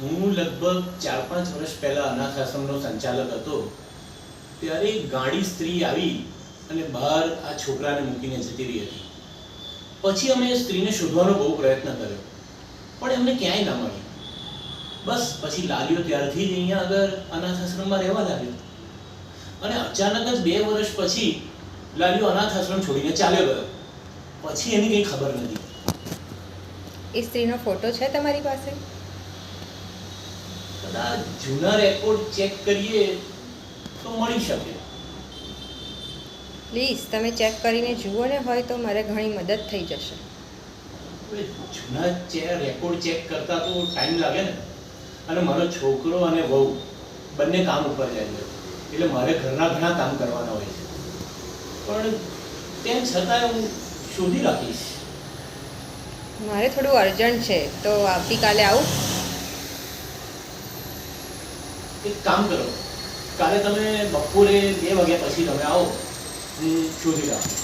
હું લગભગ 4-5 વર્ષ પહેલા અનાથ આશ્રમનો સંચાલક હતો ત્યારે એક ગાડી સ્ત્રી આવી અને બહાર આ છોકરાને મૂકીને જતી રહી હતી. પછી અમે સ્ત્રીને શોધવાનો બહુ પ્રયત્ન કર્યો પણ એમને ક્યાંય ના મળી. બસ પછી લાલ્યો ત્યારથી જ અહીંયા આગળ અનાથ આશ્રમમાં રહેવા લાગ્યો અને અચાનક જ 2 વર્ષ પછી લાલ્યો અનાથ આશ્રમ છોડીને ચાલ્યો ગયો. પછી એની કંઈ ખબર નથી. એ સ્ત્રીનો ફોટો છે તમારી પાસે? કદાચ જૂના રેકોર્ડ ચેક કરીએ તો મળી શકે. પ્લીઝ તમે ચેક કરીને જુઓ ને, હોય તો મારે ઘણી મદદ થઈ જશે. હવે જૂના રેકોર્ડ ચેક કરતા તો ટાઈમ લાગે ને, અને મારો છોકરો અને વહુ બંને કામ ઉપર જાય છે એટલે મારે ઘરના ઘણા કામ કરવાના હોય છે. પણ તેમ છતાં હું શોધી રાખીશ. મારે થોડું અર્જન્ટ છે, તો આવતીકાલે આવું? એક કામ કરો, કાલે તમે બપોરે 2 વાગ્યા પછી તમે આવો, હું શોધી રાખું.